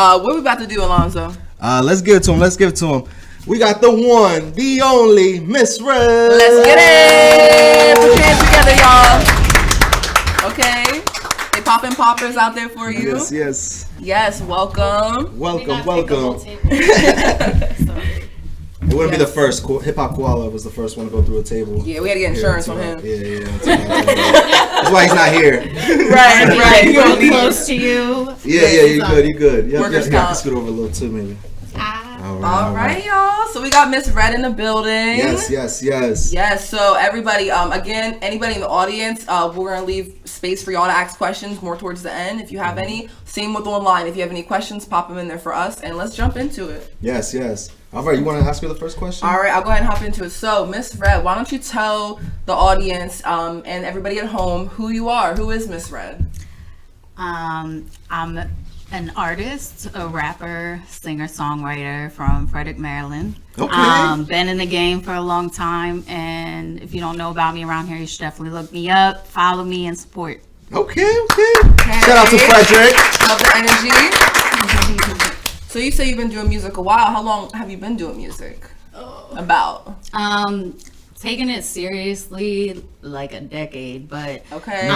What we about to do, Alonzo? Let's give it to him. We got the one, the only Miss Red. Let's get it. Put your hands together, y'all. Okay. They popping poppers out there for you. Yes, welcome. It wouldn't be the first. Hip Hop Koala was the first one to go through a table. Yeah, we had to get insurance on him. Yeah. That's why he's not here. Right. You're close to you. Yeah, you good. Yeah, Workers' I can scoot over a little too, maybe. All right, y'all. So we got Miss Red in the building. Yes. So everybody, again, anybody in the audience, we're gonna leave space for y'all to ask questions more towards the end. If you have any, same with online. If you have any questions, pop them in there for us, and let's jump into it. Yes. All right, you want to ask me the first question? All right, I'll go ahead and hop into it. So, Miss Red, why don't you tell the audience and everybody at home who you are? Who is Miss Red? I'm an artist, a rapper, singer-songwriter from Frederick, Maryland. Okay. Been in the game for a long time, and if you don't know about me around here, you should definitely look me up, follow me, and support. Okay. Shout out to Frederick. Love the energy. So you say you've been doing music a while. How long have you been doing music? About? Taking it seriously like a decade, but okay.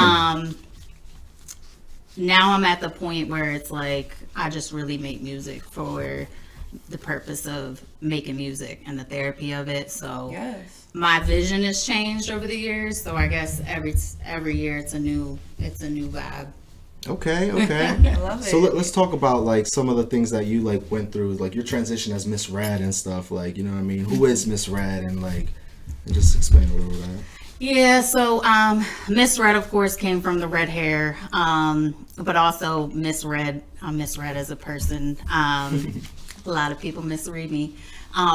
Now I'm at the point where it's like I just really make music for the purpose of making music and the therapy of it. So yes. My vision has changed over the years. So I guess every year it's a new vibe. Okay. I love it. So let's talk about like some of the things that you like went through, like your transition as Miss Rad and stuff. Like, you know what I mean? Who is Miss Rad, and just explain a little bit of that. Yeah, so Miss Red, of course, came from the red hair, but also Miss Red. I'm Miss Red as a person. A lot of people misread me,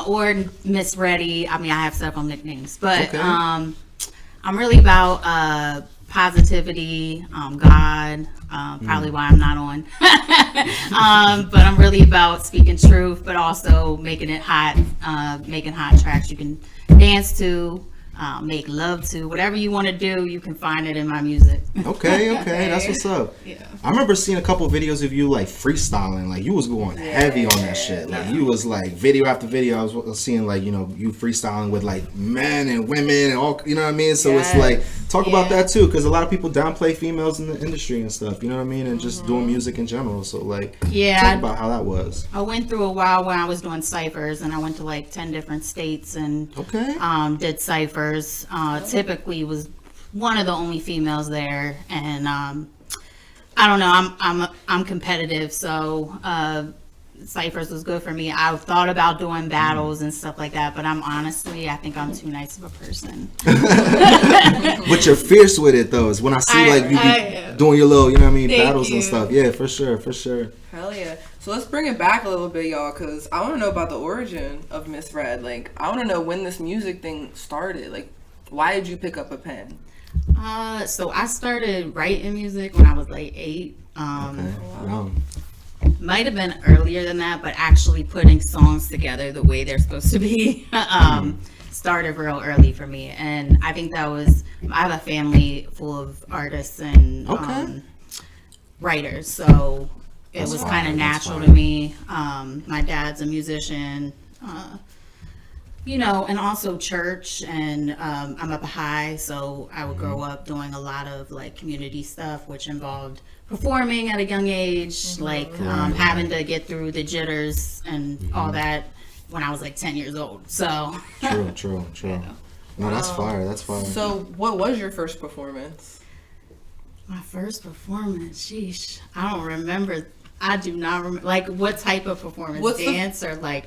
or Miss Reddy. I mean, I have several nicknames, but okay. I'm really about positivity, God. Probably why I'm not on. But I'm really about speaking truth, but also making it hot, making hot tracks you can dance to. Make love to, whatever you want to do, you can find it in my music. Okay, that's what's up. Yeah. I remember seeing a couple of videos of you like freestyling, like you was going heavy on that shit. Like you was like video after video. I was seeing like, you know, you freestyling with like men and women and all, you know what I mean? So it's like, talk about that too, because a lot of people downplay females in the industry and stuff, you know what I mean? And just doing music in general. So like, talk about how that was. I went through a while when I was doing ciphers, and I went to like 10 different states and did ciphers. Typically was one of the only females there, and I don't know, I'm competitive, so ciphers was good for me. I thought about doing battles and stuff like that, but I think I'm too nice of a person. But you're fierce with it though. Is when I see you be doing your little, you know what I mean, battles and stuff. Yeah, for sure. Hell yeah. So let's bring it back a little bit, y'all, because I want to know about the origin of Miss Red. Like, I want to know when this music thing started. Like, why did you pick up a pen? So I started writing music when I was like 8. Might have been earlier than that, but actually putting songs together the way they're supposed to be started real early for me. And I think I have a family full of artists and writers, so it was kind of natural to me. My dad's a musician, you know, and also church, and I'm up high, so I would grow up doing a lot of like community stuff, which involved performing at a young age, like having to get through the jitters and all that when I was like 10 years old. So true. No, that's fire. So what was your first performance? My first performance, sheesh, I don't remember. I do not remember. Like, what type of performance? Dance or like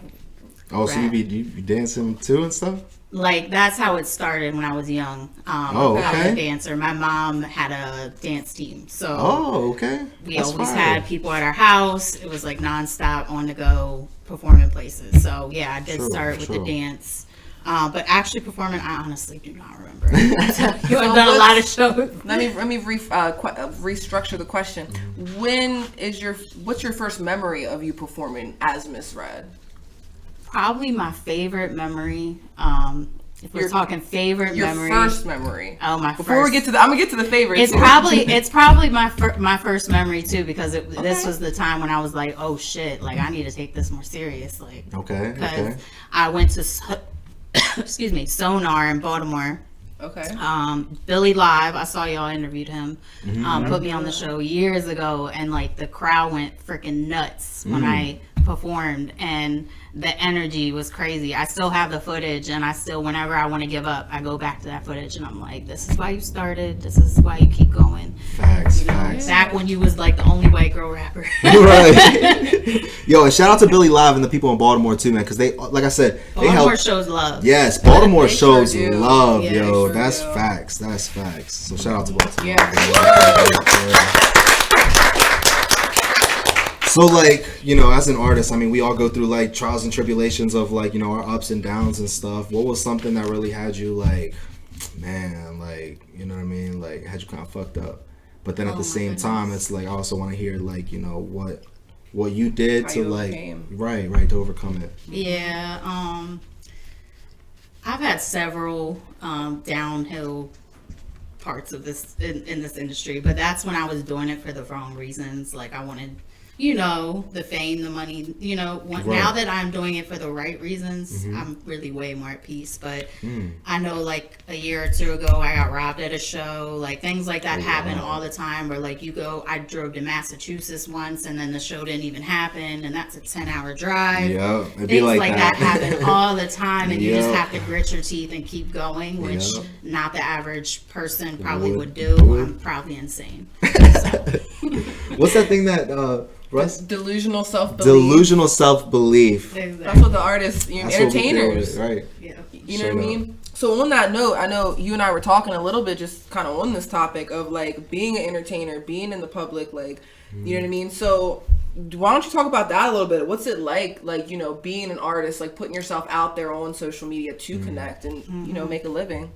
rap? So you be dancing too and stuff? Like, that's how it started when I was young. I was a dancer. My mom had a dance team, so we always had people at our house. It was like nonstop, on the go, performing places. So yeah, I did start with the dance. But actually performing, I honestly do not remember. I've done a lot of shows. Let me restructure the question. What's your first memory of you performing as Miss Red? Probably my favorite memory If we're talking favorite your memory. first memory. Oh, my Before first. we get to I'm gonna get to the favorites. It's probably my first memory too, because this was the time when I was like, oh shit, like I need to take this more seriously. Okay. Because I went to excuse me, Sonar in Baltimore. Okay. Billy Live, I saw y'all interviewed him. Put me on the show years ago, and like the crowd went freaking nuts when I performed, and the energy was crazy. I still have the footage, and I still, whenever I want to give up, I go back to that footage, and I'm like, this is why you started. This is why you keep going. Facts, You know, facts. back when you was like the only white girl rapper. Right. Yo, and shout out to Billy Live and the people in Baltimore too, man, because they, like I said, they Baltimore help. shows love. Yes, Baltimore They sure shows do. love, Yeah, yo. they sure That's do. facts. That's facts. So shout out to Baltimore. Yeah. So, like, you know, as an artist, I mean, we all go through, like, trials and tribulations of, like, you know, our ups and downs and stuff. What was something that really had you, like, man, like, you know what I mean? Like, had you kind of fucked up. But then at the same time, it's like, I also want to hear, like, you know, what you did How to, you like, overcame. right, to overcome it. Yeah, I've had several downhill parts of this in this industry, but that's when I was doing it for the wrong reasons. Like I wanted, you know, the fame, the money, you know. Now that I'm doing it for the right reasons, I'm really way more at peace. But I know, like a year or two ago, I got robbed at a show. Like things like that happen all the time. Where like I drove to Massachusetts once, and then the show didn't even happen, and that's a 10-hour drive. Yeah, it'd be Things like like that. that happen all the time, and you just Yep. have to grit your teeth and keep going, which Yep. not the average person probably would do. I'm probably insane. What's that thing that, Russ? Delusional self-belief. Delusional self-belief. That's what the artists, you know, That's what we deal entertainers. with, right. Yeah. You know what I mean? So on that note, I know you and I were talking a little bit just kind of on this topic of like being an entertainer, being in the public, like, you know what I mean? So why don't you talk about that a little bit? What's it like, you know, being an artist, like putting yourself out there on social media to connect and, you know, make a living?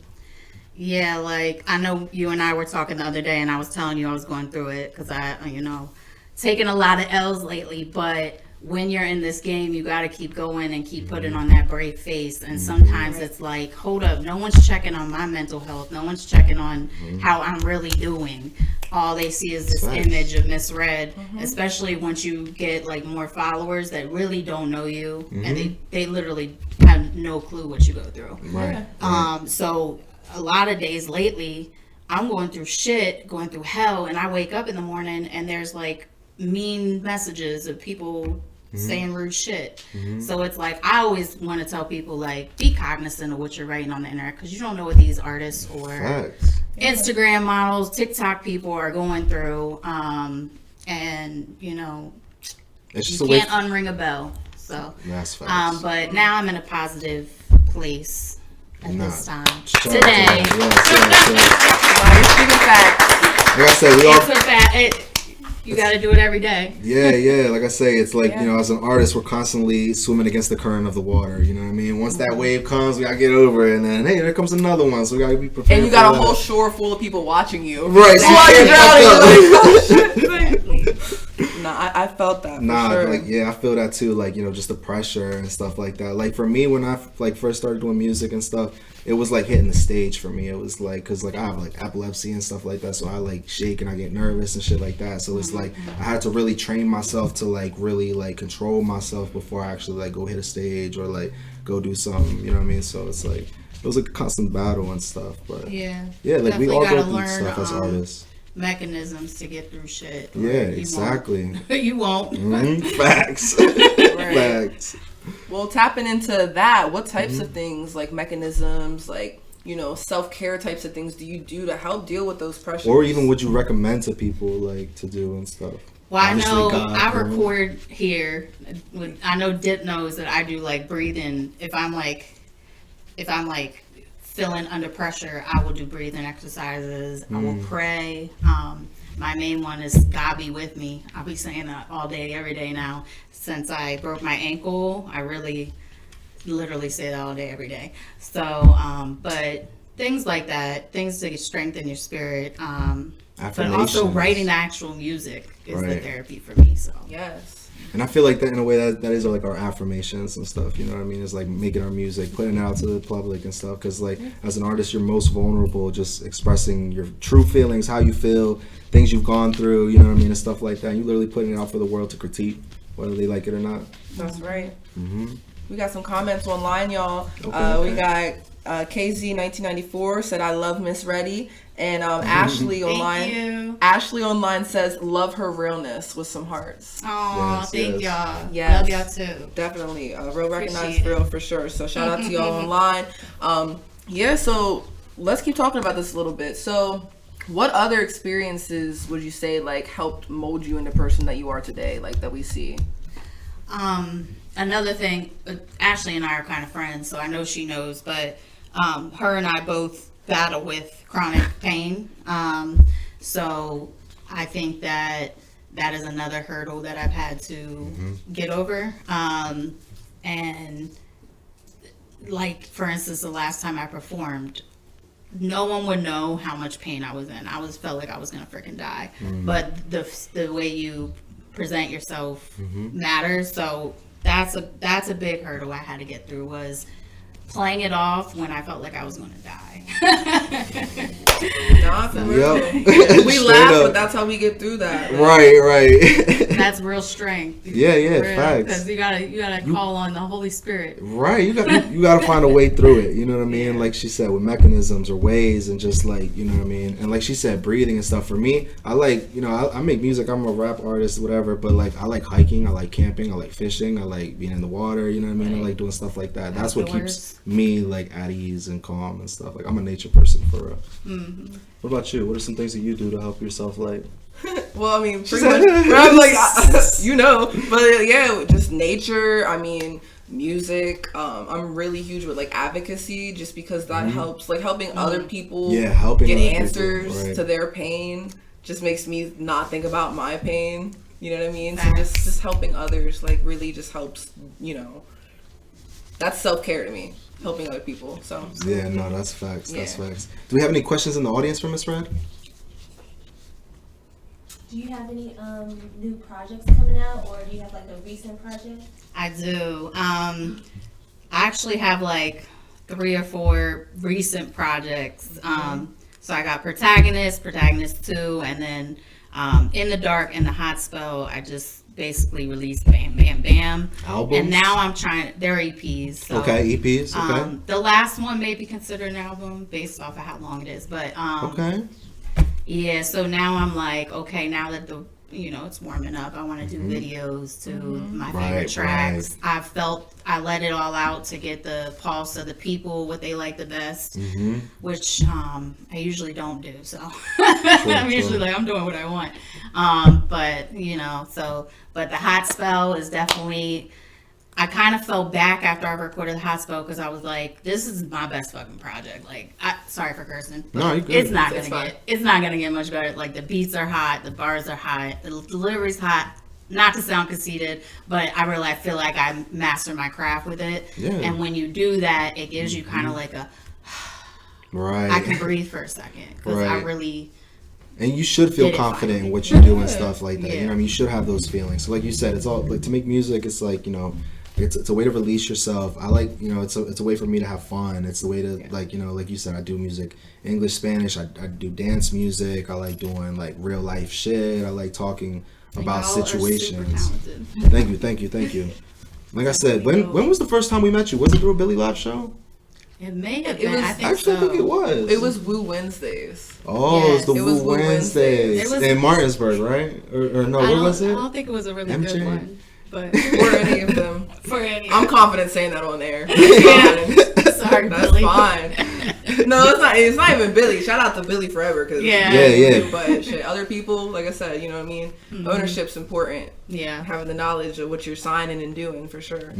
Yeah, like I know you and I were talking the other day, and I was telling you I was going through it because I, you know, taking a lot of L's lately. But when you're in this game, you got to keep going and keep putting on that brave face. And sometimes it's like, hold up, no one's checking on my mental health. No one's checking on how I'm really doing. All they see is this image of misread, especially once you get like more followers that really don't know you, and they literally have no clue what you go through. Right. So a lot of days lately, I'm going through shit, going through hell, and I wake up in the morning and there's like mean messages of people saying rude shit. So it's like, I always want to tell people, like, be cognizant of what you're writing on the internet, because you don't know what these artists or Facts. Instagram models, TikTok people are going through. And, you know, It's just you a way. can't unring a bell. So, That's facts. but now I'm in a positive place at this time. Shout out to Today. that. Wow, you're speaking facts. Like I said, we all. It's a fact. You got to do it every day. Yeah. Like I say, it's like, you know, as an artist, we're constantly swimming against the current of the water. You know what I mean? Once that wave comes, we gotta get over it, and then hey, there comes another one. So we gotta be prepared. And you got for a whole that. shore full of people watching you. Right. So While you you're can't drowning, fuck up. you're like, oh, shit. Nah, I felt that. Nah, for sure. like I feel that too. Like, you know, just the pressure and stuff like that. Like for me, when I like first started doing music and stuff, it was like hitting the stage for me. It was like, cause like I have like epilepsy and stuff like that, so I like shake and I get nervous and shit like that. So it's like I had to really train myself to like really like control myself before I actually like go hit a stage or like go do something. You know what I mean? So it's like it was a constant battle and stuff. But Yeah. like we Definitely all go gotta through learn, stuff as artists. mechanisms to get through shit. Yeah, You won't. exactly. You won't. Facts. Right. Facts. Well, tapping into that, what types of things, like mechanisms, like, you know, self-care types of things do you do to help deal with those pressures? Or even would you recommend to people like to do and stuff? Well, I Obviously, know God, I you know. record here. I know Dip knows that I do like breathing. If I'm like feeling under pressure, I will do breathing exercises. I will pray. My main one is God be with me. I'll be saying that all day, every day now. Since I broke my ankle, I really literally say that all day, every day. So, but things like that, things to strengthen your spirit. But also Affirmations. writing the actual music is the Right. therapy for me. So Yes. And I feel like that in a way that is like our affirmations and stuff, you know what I mean? It's like making our music, putting it out to the public and stuff, because like as an artist you're most vulnerable, just expressing your true feelings, how you feel, things you've gone through, you know what I mean, and stuff like that. And you're literally putting it out for the world to critique, whether they like it or not. That's right. Mm-hmm. We got some comments online, y'all. Okay. We got KZ1994 said, I love Miss Reddy. And Ashley online says, love her realness, with some hearts. Oh, Yes, thank yes. y'all. Yes. Love y'all too. Definitely. Real recognized Appreciate real for sure. So shout out to y'all online. Yeah, so let's keep talking about this a little bit. So what other experiences would you say like helped mold you into the person that you are today, like that we see? Another thing, Ashley and I are kind of friends, so I know she knows, but her and I both battle with chronic pain. So I think that is another hurdle that I've had to get over. And like, for instance, the last time I performed, no one would know how much pain I was in. I felt like I was gonna freaking die. But the way you present yourself matters. So that's a big hurdle I had to get through, was playing it off when I felt like I was gonna die. Nah, for real. Yep. We Straight laugh, up. but that's how we get through that. Right. That's real strength. Yeah, facts. Because you gotta call on the Holy Spirit. Right, you got to find a way through it. You know what I mean? Like she said, with mechanisms or ways, and just like, you know what I mean. And like she said, breathing and stuff. For me, I like, you know, I make music. I'm a rap artist, whatever. But like, I like hiking. I like camping. I like fishing. I like being in the water. You know what I mean? I like doing stuff like that. That's what keeps me like at ease and calm and stuff. Like, I'm a nature person for real. What about you? What are some things that you do to help yourself? Like, well, I mean, pretty much, I'm like, you know, but yeah, just nature. I mean, music. I'm really huge with like advocacy, just because that helps, like helping other people helping get other answers people, right, to their pain. Just makes me not think about my pain. You know what I mean? So just helping others, like, really just helps. You know, that's self-care to me. Helping other people. So yeah, no, that's facts. That's facts. Do we have any questions in the audience for Miss Red? Do you have any new projects coming out, or do you have like a recent project? I do. I actually have like 3 or 4 recent projects. So I got Protagonist 2, and then In the Dark and the Hot Spell. I just basically released Bam Bam Bam. Albums? And now I'm trying, they're EPs. So, Okay, EPs. Okay. The last one may be considered an album based off of how long it is, but Okay. yeah, so now I'm like, okay, now that it's warming up, I want to do videos to my favorite tracks. I let it all out to get the pulse of the people, what they like the best, which I usually don't do. So I'm usually like, I'm doing what I want. But the Hot Spell is definitely, I kind of fell back after I recorded the Hot Spell, because I was like, this is my best fucking project. Like, sorry for cursing. No, you good. It's not gonna get much better. Like, the beats are hot, the bars are hot, the delivery's hot. Not to sound conceited, but I feel like I mastered my craft with it. Yeah. And when you do that, it gives you kind of like a, right. I can breathe for a second, because I Right. really. And you should feel confident in what you do and stuff like that. You know what I mean? You should have those feelings. So like you said, it's all like, to make music, it's like, you know, it's a way to release yourself. I like, you know, it's a way for me to have fun. It's the way to, like, you know, like you said, I do music, English, Spanish. I do dance music. I like doing like real life shit. I like talking about situations. Thank you. Like I said, when was the first time we met you? Was it through a Billy Live show? It may have It been. was- I think Actually, I think it was. it was Woo Wednesdays. Oh, Yes. it was the It was Woo Woo Wednesdays Wednesdays. in Martinsburg, right? Or no, what was I it? don't think it was a really MJ? good one, but Or any of them. for any. I'm confident saying that on air. Sorry, That's Billy. fine. No, it's not even Billy. Shout out to Billy forever, because Yeah. But shit, other people, like I said, you know what I mean. Ownership's important. Yeah. Having the knowledge of what you're signing and doing, for sure.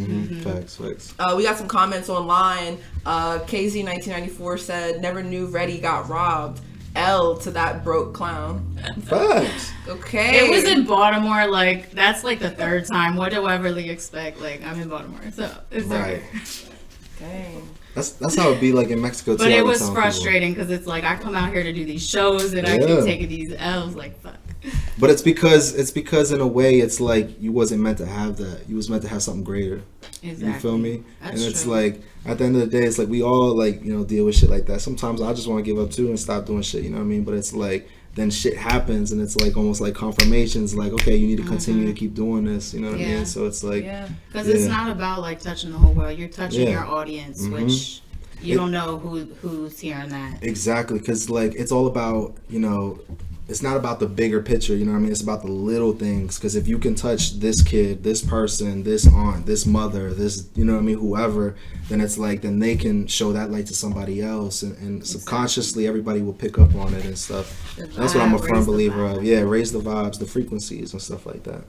Facts. We got some comments online. KZ1994 said, "Never knew Reddy got robbed. L to that broke clown." Facts. Okay. It was in Baltimore. Like, that's like the 3rd time. What do I really expect? Like, I'm in Baltimore, so it's Right. okay. Dang. That's how it be like in Mexico too. But I it be was telling frustrating, because it's like, I come out here to do these shows and I keep taking these L's. Like, fuck. But it's because in a way it's like you wasn't meant to have that. You was meant to have something greater. Exactly. You feel me? That's and it's true. like at the end of the day, it's like we all like, you know, deal with shit like that. Sometimes I just want to give up too and stop doing shit. You know what I mean? But it's like then shit happens and it's like almost like confirmations. Like, okay, you need to continue to keep doing this. You know what I mean? So it's like because it's not about like touching the whole world. You're touching your audience, which you don't know who's hearing that. Exactly, because like it's all about, you know, it's not about the bigger picture, you know what I mean? It's about the little things. Because if you can touch this kid, this person, this aunt, this mother, this, you know what I mean, whoever, then it's like, then they can show that light to somebody else. And subconsciously, everybody will pick up on it and stuff. That's what I'm a firm believer of. Yeah, raise the vibes, the frequencies and stuff like that.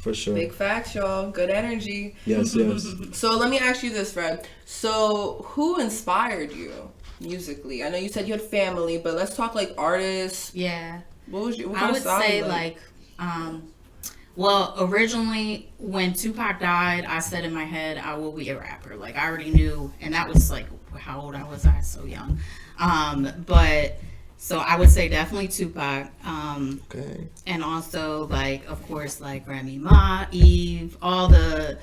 For sure. Big facts, y'all. Good energy. Yes, yes. So let me ask you this, Fred. So who inspired you musically? I know you said you had family, but let's talk like artists. Yeah. What I kind would of style say you like? Well, originally when Tupac died, I said in my head I will be a rapper. Like I already knew, and that was like how old I was. I was so young. But so I would say definitely Tupac. Okay. And also like of course like Remy Ma, Eve, all the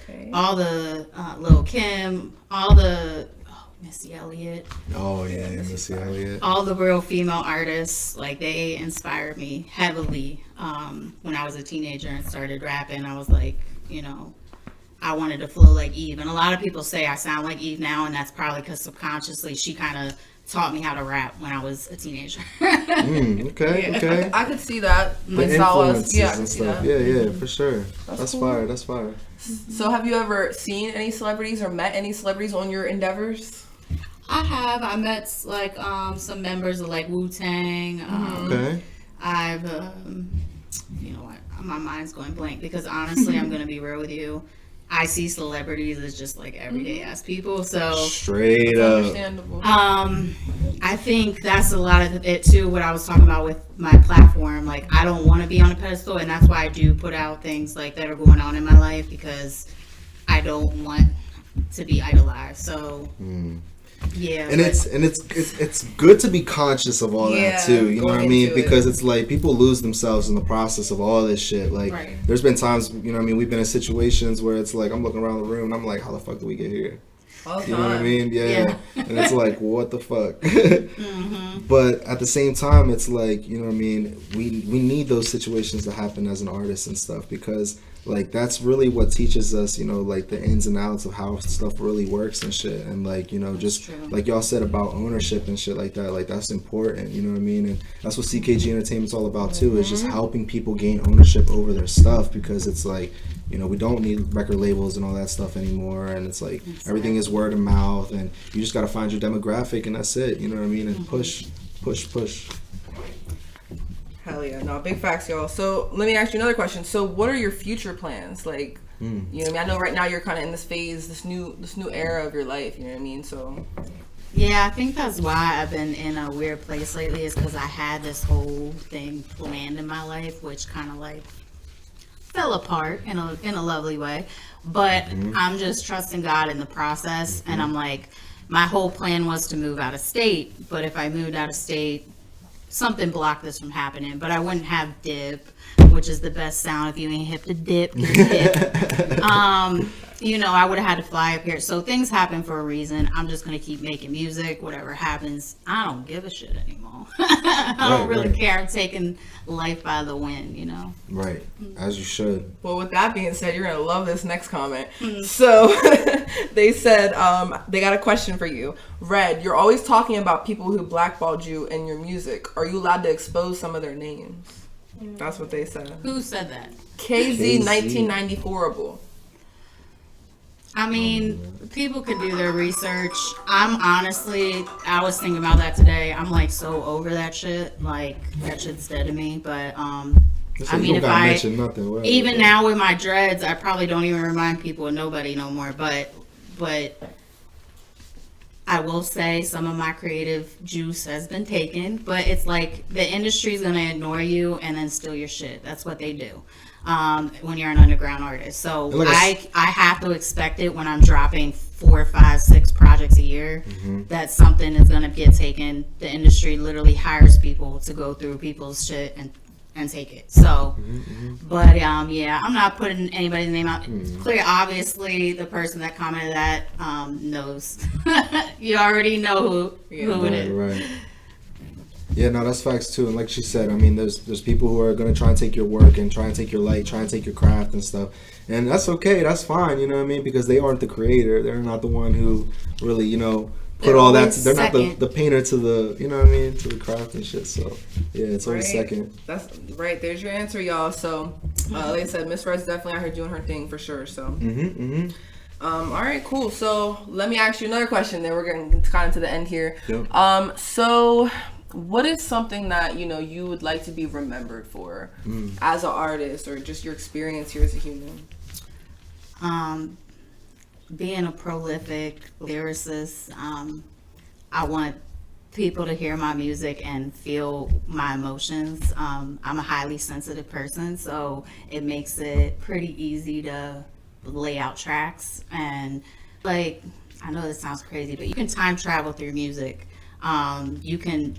Lil Kim, all the Missy Elliott. Oh yeah, Missy Elliott. All the real female artists, like they inspired me heavily. When I was a teenager and started rapping, I was like, you know, I wanted to flow like Eve. And a lot of people say I sound like Eve now, and that's probably because subconsciously she kind of taught me how to rap when I was a teenager. Okay. I could see that. The influences and stuff. Yeah, for sure. That's cool. fire. That's fire. So have you ever seen any celebrities or met any celebrities on your endeavors? I have. I met like some members of like Wu-Tang. Okay. I've, you know what? My mind's going blank because honestly, I'm gonna be real with you. I see celebrities as just like everyday ass people. So straight up. Understandable. I think that's a lot of it too. What I was talking about with my platform, like I don't want to be on a pedestal, and that's why I do put out things like that are going on in my life because I don't want to be idolized. So. Yeah, and it's good to be conscious of all that too. You know what I mean? Because it's like people lose themselves in the process of all this shit. Like there's been times, you know what I mean, we've been in situations where it's like I'm looking around the room and I'm like, how the fuck did we get here? You know what I mean? Yeah. And it's like, what the fuck? But at the same time, it's like, you know what I mean, we need those situations to happen as an artist and stuff because like that's really what teaches us, you know, like the ins and outs of how stuff really works and shit. And like, you know, just like y'all said about ownership and shit like that, like that's important, you know what I mean? And that's what CKG Entertainment's all about too, is just helping people gain ownership over their stuff because it's like, you know, we don't need record labels and all that stuff anymore. And it's like everything is word of mouth and you just got to find your demographic and that's it, you know what I mean? And push. Hell yeah, no, big facts, y'all. So let me ask you another question. So what are your future plans? Like, you know what I mean? I know right now you're kind of in this phase, this new era of your life, you know what I mean? So yeah, I think that's why I've been in a weird place lately is because I had this whole thing planned in my life, which kind of like fell apart in a lovely way. But I'm just trusting God in the process. And I'm like, my whole plan was to move out of state. But if I moved out of state, something blocked this from happening, but I wouldn't have dip, which is the best sound if you ain't hip to dip. You know, I would have had to fly up here. So things happen for a reason. I'm just gonna keep making music. Whatever happens, I don't give a shit anymore. I don't really care. I'm taking life by the wind, you know. Right, as you should. Well, with that being said, you're gonna love this next comment. So they said they got a question for you. Red, you're always talking about people who blackballed you in your music. Are you allowed to expose some of their names? That's what they said. Who said that? KZ 1994able. I mean, people could do their research. I was thinking about that today. I'm like so over that shit. Like that shit's dead to me. But I mean, if I even now with my dreads, I probably don't even remind people of nobody no more. But I will say some of my creative juice has been taken. But it's like the industry's gonna ignore you and then steal your shit. That's what they do. When you're an underground artist. So I have to expect it when I'm dropping 4, 5, 6 projects a year, that something is going to get taken. The industry literally hires people to go through people's shit and take it. So, but yeah, I'm not putting anybody's name out. Clear, obviously, the person that commented that knows. You already know who it is. Right. Yeah, no, that's facts too. And like she said, I mean, there's people who are gonna try and take your work and try and take your light, try and take your craft and stuff, and that's okay, that's fine. You know what I mean? Because they aren't the creator. They're not the one who really, you know, put all that. They're not the painter to the, you know what I mean, to the craft and shit. So yeah, it's always second. That's right. There's your answer, y'all. So like I said, Miss Red's definitely out here doing her thing for sure. So. All right, cool. So let me ask you another question. Then we're getting kind of to the end here. Yep. So what is something that, you know, you would like to be remembered for as an artist, or just your experience here as a human? Being a prolific lyricist, I want people to hear my music and feel my emotions. I'm a highly sensitive person, so it makes it pretty easy to lay out tracks. And like, I know this sounds crazy, but you can time travel through music. You can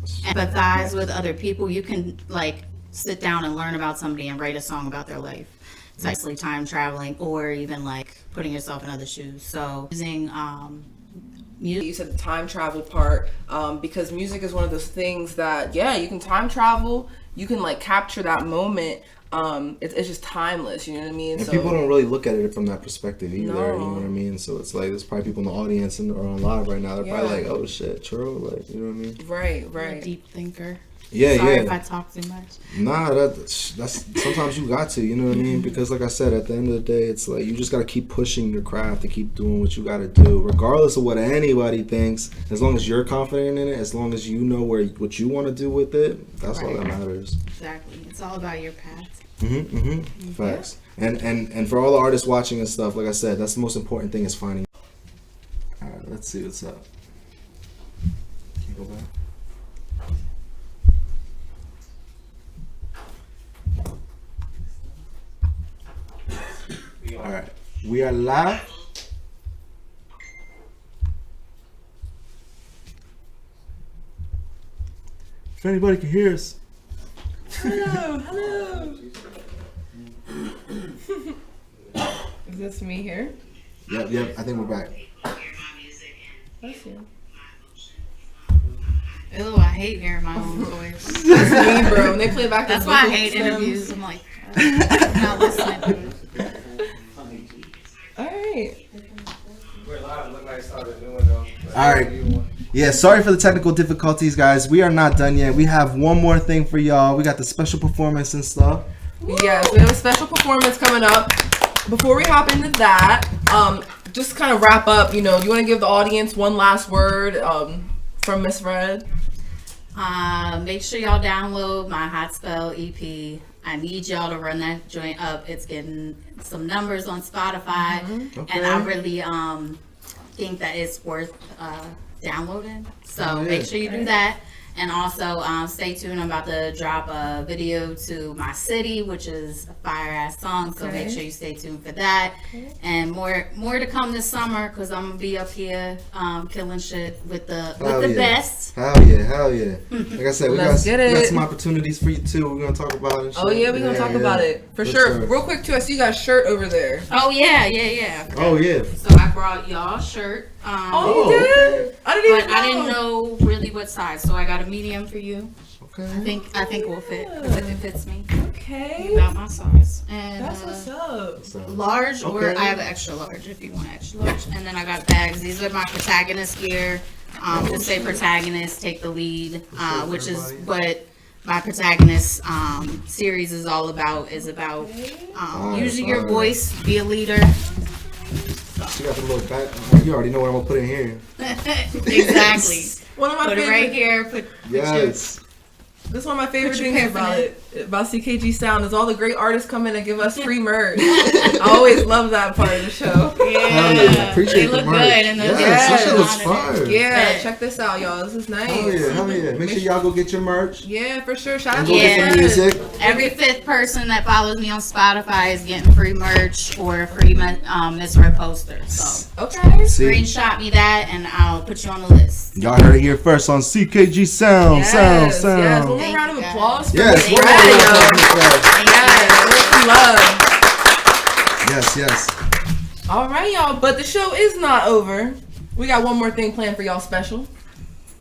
empathize with other people. You can like sit down and learn about somebody and write a song about their life. It's actually time traveling, or even like putting yourself in other shoes. So using music. You said the time travel part, because music is one of those things that, yeah, you can time travel. You can like capture that moment. It's just timeless, you know what I mean? And so, people don't really look at it from that perspective either, you know what I mean? So it's like, there's probably people in the audience or on live right now, they're probably like, oh shit, true, like, you know what I mean? Right. I'm a deep thinker. Yeah, Sorry if I talk too much. Nah, that's sometimes you got to, you know what I mean? Because like I said, at the end of the day, it's like, you just got to keep pushing your craft and keep doing what you got to do, regardless of what anybody thinks. As long as you're confident in it, as long as you know what you want to do with it, that's all that matters. Exactly. It's all about your path. Facts. And for all the artists watching and stuff, like I said, that's the most important thing, is finding. All right, let's see what's up. Can you go back? All right, we are live. If anybody can hear us. Hello. Is this me here? Yep, I think we're back. That's you. Ew, I hate hearing my own voice. That's me, bro. When they play back, that's why I hate interviews. I'm like, I'm not listening to it. All right. We're live. Look like I started doing though. All right. Yeah, sorry for the technical difficulties, guys. We are not done yet. We have one more thing for y'all. We got the special performance and stuff. Yes, we have a special performance coming up. Before we hop into that, just kind of wrap up, you know, you want to give the audience one last word from Miss Red? Make sure y'all download my Hot Spell EP. I need y'all to run that joint up. It's getting some numbers on Spotify, Okay. and I really think that it's worth downloading. So make sure you do that. And also stay tuned. I'm about to drop a video to My City, which is a fire ass song. So make sure you stay tuned for that. And more to come this summer, because I'm gonna be up here killing shit with the best. Hell yeah. Like I said, we got some opportunities for you too. We're gonna talk about it. Oh yeah, we're gonna talk about it for sure. Real quick too, I see you got a shirt over there. Oh yeah. Oh yeah. So I brought y'all a shirt. You did? I didn't know really what size, so I got a medium for you. Okay. I think it will fit. It fits me. Okay. About my size. And that's what's up. Large, or I have an extra large if you want extra large. And then I got bags. These are my protagonist gear. Just say protagonist, take the lead, which is what my protagonist series is all about. Using your voice, be a leader. She got the little back. You already know what I'm gonna put in here. Exactly. One of my Put favorite. it right here. Yes. This is one of my favorite things about C.K.G sound is all the great artists come in and give us free merch. I always love that part of the show. Yeah, appreciate they look the merch. good. And That shit looks fire. Yeah, check this out, y'all. This is nice. Hell yeah. Make sure y'all go get your merch. Yeah, for sure. Shout out And to go get some music. Every fifth person that follows me on Spotify is getting free merch or a free Miss Red poster. So okay. Screenshot me that and I'll put you on the list. Y'all heard it here first on CKG Sound. Yes. Sound. more Thank round you, of guys. applause for Yes, Miss one Brad, more yo. round. Yes, love. Yes. All right, y'all. But the show is not over. We got one more thing planned for y'all special.